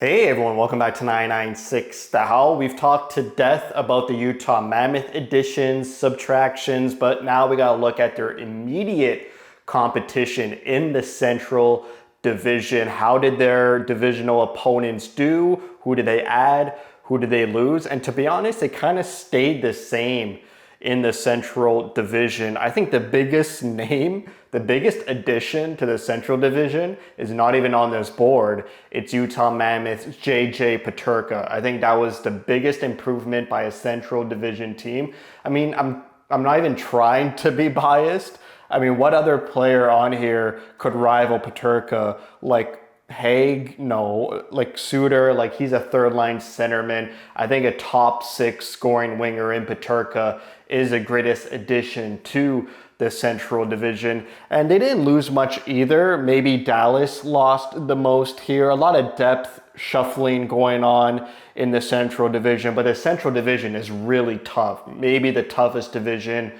Hey everyone, welcome back to 996 The Howl. We've talked to death about the Utah Mammoth additions, subtractions, but now we gotta look at their immediate competition in the Central Division. How did their divisional opponents do? Who did they add? Who did they lose? And to be honest, they kind of stayed the same in the Central Division. I think the biggest name, the biggest addition to the Central Division is not even on this board. It's Utah Mammoth's JJ Peterka. I think that was the biggest improvement by a Central Division team. I mean, I'm not even trying to be biased. I mean, what other player on here could rival Peterka? Like Haig, no. Like Suter, like he's a third line centerman. I think a top six scoring winger in Peterka is the greatest addition to the Central Division. And they didn't lose much either. Maybe Dallas lost the most here. A lot of depth shuffling going on in the Central Division, but the Central Division is really tough. Maybe the toughest division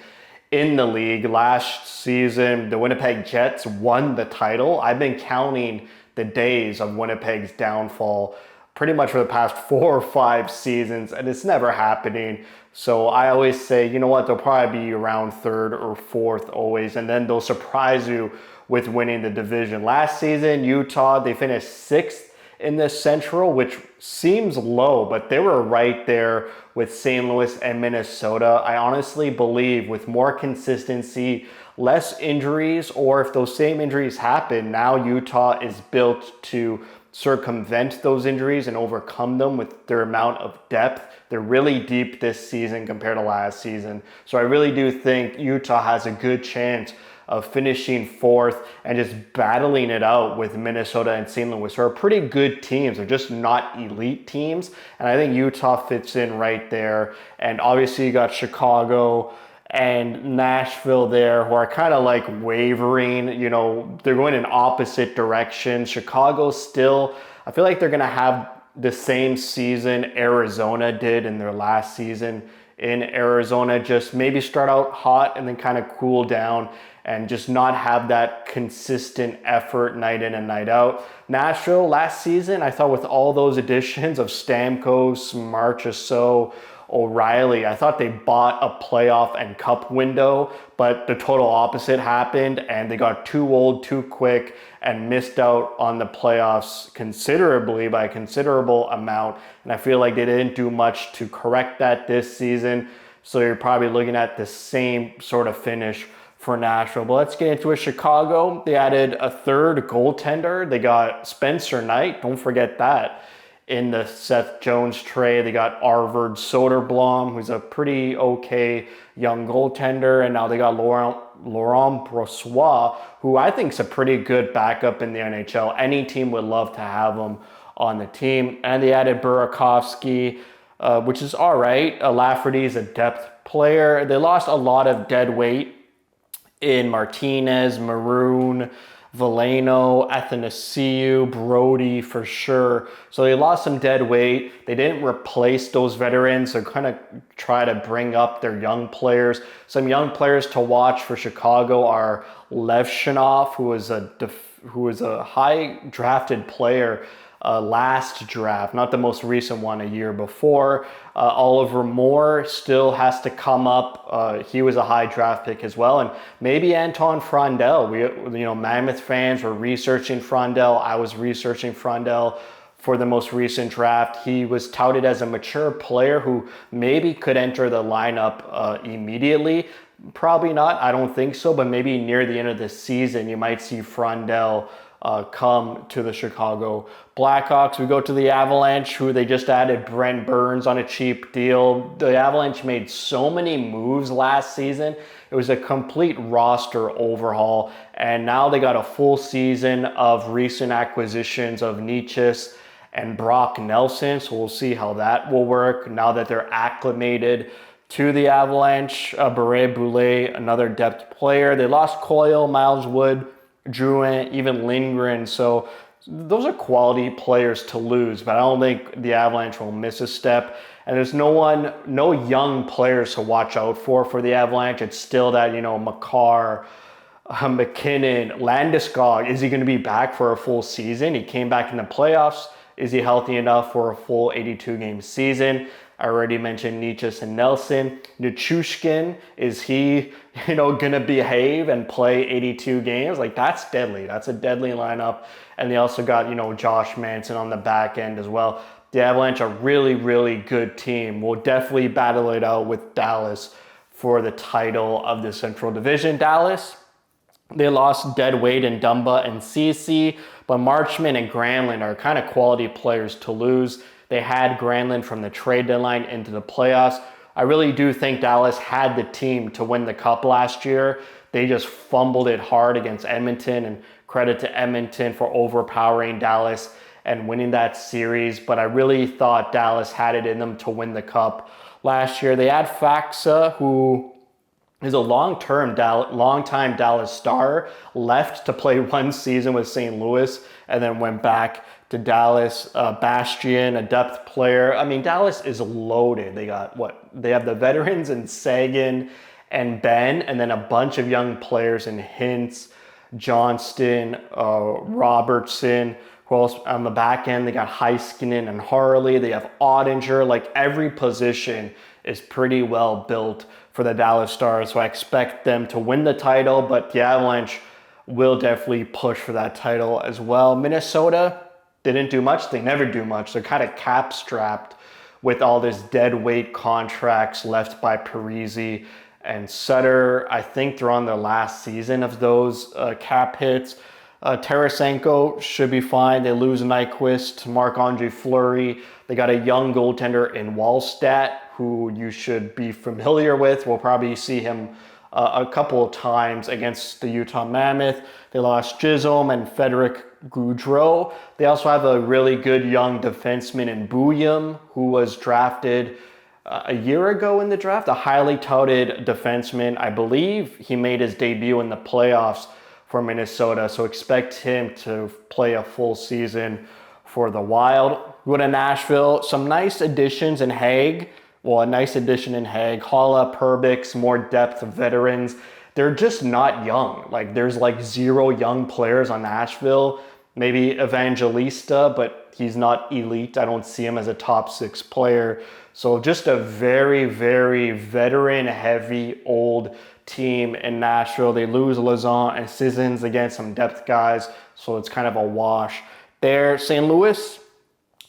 in the league. Last season, the Winnipeg Jets won the title. I've been counting the days of Winnipeg's downfall pretty much for the past 4 or 5 seasons, and it's never happening. So I always say, you know what, they'll probably be around third or fourth always, and then they'll surprise you with winning the division. Last season, Utah, they finished sixth in the Central, which seems low, but they were right there with St. Louis and Minnesota. I honestly believe with more consistency, less injuries, or if those same injuries happen, now Utah is built to circumvent those injuries and overcome them with their amount of depth. They're really deep this season compared to last season. So I really do think Utah has a good chance of finishing fourth and just battling it out with Minnesota and St. Louis, who are pretty good teams. They're just not elite teams. And I think Utah fits in right there. And obviously you got Chicago and Nashville there, who are kind of like wavering. You know, they're going in opposite directions. Chicago still, I feel like they're going to have the same season Arizona did in their last season in Arizona. Just maybe start out hot and then kind of cool down and just not have that consistent effort night in and night out. Nashville last season, I thought with all those additions of Stamkos, Marchessault, O'Reilly, I thought they bought a playoff and cup window, but the total opposite happened and they got too old too quick and missed out on the playoffs considerably, by a considerable amount. And I feel like they didn't do much to correct that this season. So you're probably looking at the same sort of finish for Nashville. But let's get into it. Chicago, they added a third goaltender. They got Spencer Knight. Don't forget that. In the Seth Jones trade, they got Arvid Soderblom, who's a pretty okay young goaltender, and now they got Laurent Brossoit, who I think is a pretty good backup in the NHL. Any team would love to have him on the team. And they added Burakovsky, which is all right. Lafferty is a depth player. They lost a lot of dead weight in Martinez, Maroon, Veleno, Athanasiou, Brody for sure. So they lost some dead weight. They didn't replace those veterans. They're kind of try to bring up their young players. Some young players to watch for Chicago are Levshinov, who was a high drafted player last draft, not the most recent one, a year before. Oliver Moore still has to come up. He was a high draft pick as well. And maybe Anton Frondel. Mammoth fans were researching Frondel. I was researching Frondel for the most recent draft. He was touted as a mature player who maybe could enter the lineup immediately. Probably not, I don't think so, but maybe near the end of the season, you might see Frondel come to the Chicago Blackhawks. We go to the Avalanche, who they just added Brent Burns on a cheap deal. The Avalanche made so many moves last season. It was a complete roster overhaul, and now they got a full season of recent acquisitions of Nietzsche and Brock Nelson, so we'll see how that will work now that they're acclimated to the Avalanche. Beret Boulay, another depth player. They lost Coyle, Miles Wood, Drouin, even Lindgren. So those are quality players to lose, but I don't think the Avalanche will miss a step. And there's no young players to watch out for the Avalanche. It's still that, Makar, McKinnon, Landeskog. Is he going to be back for a full season? He came back in the playoffs is he healthy enough for a full 82-game season? I already mentioned Nietzsche and Nelson. Nichushkin, is he, going to behave and play 82 games? Like, that's deadly. That's a deadly lineup. And they also got, Josh Manson on the back end as well. The Avalanche, a really, really good team. Will definitely battle it out with Dallas for the title of the Central Division. Dallas, they lost Deadweight and Dumba and Ceci, but Marchment and Granlund are kind of quality players to lose. They had Granlund from the trade deadline into the playoffs. I really do think Dallas had the team to win the cup last year. They just fumbled it hard against Edmonton, and credit to Edmonton for overpowering Dallas and winning that series. But I really thought Dallas had it in them to win the cup last year. They had Faxa, who is a long-time Dallas Star, left to play one season with St. Louis and then went back to Dallas. Bastian, a depth player. I mean, Dallas is loaded. They got they have the veterans in Sagan and Ben, and then a bunch of young players in Hintz, Johnston, Robertson. Who else on the back end? They got Heiskanen and Harley. They have Ottinger. Like, every position is pretty well built for the Dallas Stars. So I expect them to win the title, but the Avalanche will definitely push for that title as well. Minnesota didn't do much. They never do much. They're kind of cap strapped with all this dead weight contracts left by Parise and Sutter. I think they're on their last season of those cap hits. Tarasenko should be fine. They lose Nyquist, Marc-Andre Fleury. They got a young goaltender in Wallstat, who you should be familiar with. We'll probably see him a couple of times against the Utah Mammoth. They lost Chisholm and Frederic Gaudreau. They also have a really good young defenseman in Bouillon, who was drafted a year ago in the draft, a highly touted defenseman. I believe he made his debut in the playoffs for Minnesota, so expect him to play a full season for the Wild. We go to Nashville, some nice additions in Hague. Well, a nice addition in Hague. Haula, Perbix, more depth of veterans. They're just not young. Like, there's like 0 young players on Nashville. Maybe Evangelista, but he's not elite. I don't see him as a top 6 player. So just a very, very veteran-heavy old team in Nashville. They lose Lazan and Sissons against some depth guys, so it's kind of a wash there. St. Louis,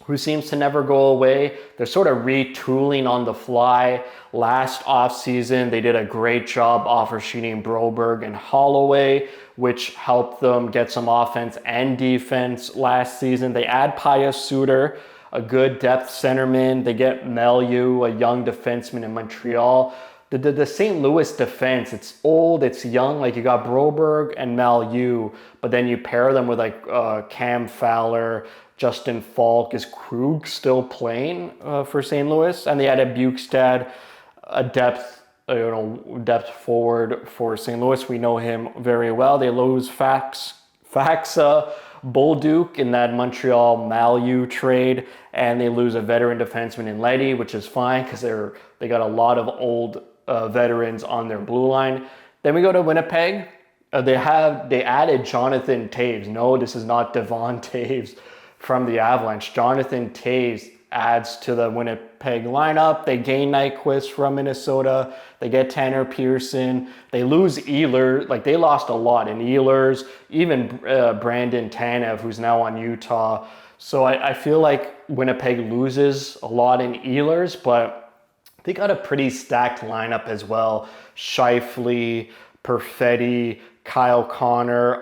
who seems to never go away. They're sort of retooling on the fly. Last offseason, they did a great job offer sheeting Broberg and Holloway, which helped them get some offense and defense last season. They add Pius Suter, a good depth centerman. They get Melieu, a young defenseman in Montreal. The St. Louis defense, it's old, it's young. Like, you got Broberg and Melieu, but then you pair them with like Cam Fowler, Justin Falk. Is Krug still playing for St. Louis? And they added Bukestad, a depth forward for St. Louis. We know him very well. They lose Faxa, Bolduc in that Montreal Malieu trade, and they lose a veteran defenseman in Leddy, which is fine because they got a lot of old veterans on their blue line. Then we go to Winnipeg. They added Jonathan Toews. No, this is not Devon Toews from the Avalanche. Jonathan Toews adds to the Winnipeg lineup. They gain Nyquist from Minnesota. They get Tanner Pearson. They lose Ehlers. Like, they lost a lot in Ehlers. Even Brandon Tanev, who's now on Utah. So I feel like Winnipeg loses a lot in Ehlers, but they got a pretty stacked lineup as well. Scheifele, Perfetti, Kyle Connor,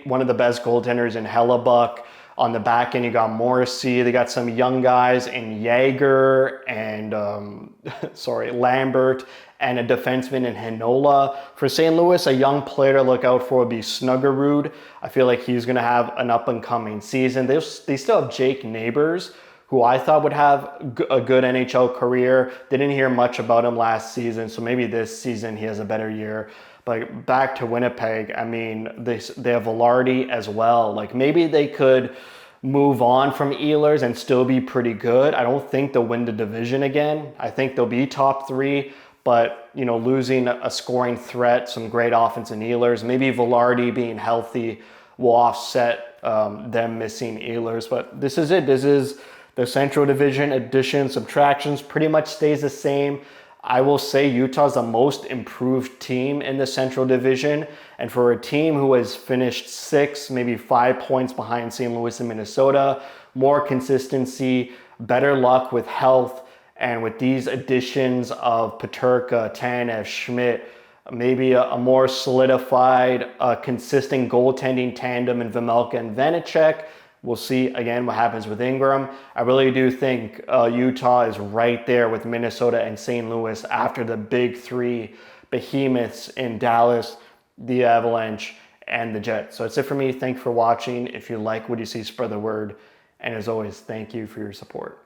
one of the best goaltenders in Hellebuck. On the back end, you got Morrissey. They got some young guys in Yager and, Lambert, and a defenseman in Hinola. For St. Louis, a young player to look out for would be Snuggerud. I feel like he's going to have an up-and-coming season. They still have Jake Neighbors, who I thought would have a good NHL career. Didn't hear much about him last season, so maybe this season he has a better year. But back to Winnipeg, I mean, they have Velarde as well. Like, maybe they could move on from Ehlers and still be pretty good. I don't think they'll win the division again. I think they'll be top 3, but, losing a scoring threat, some great offense in Ehlers, maybe Velarde being healthy will offset them missing Ehlers. But this is it. This is the Central Division. Additions, subtractions pretty much stays the same. I will say Utah's the most improved team in the Central Division. And for a team who has finished 6, maybe 5 points behind St. Louis and Minnesota, more consistency, better luck with health, and with these additions of Peterka, Tanev, Schmidt, maybe a more solidified, consistent goaltending tandem in Vejmelka and Vanecek. We'll see again what happens with Ingram. I really do think Utah is right there with Minnesota and St. Louis after the big 3 behemoths in Dallas, the Avalanche, and the Jets. So that's it for me. Thank you for watching. If you like what you see, spread the word. And as always, thank you for your support.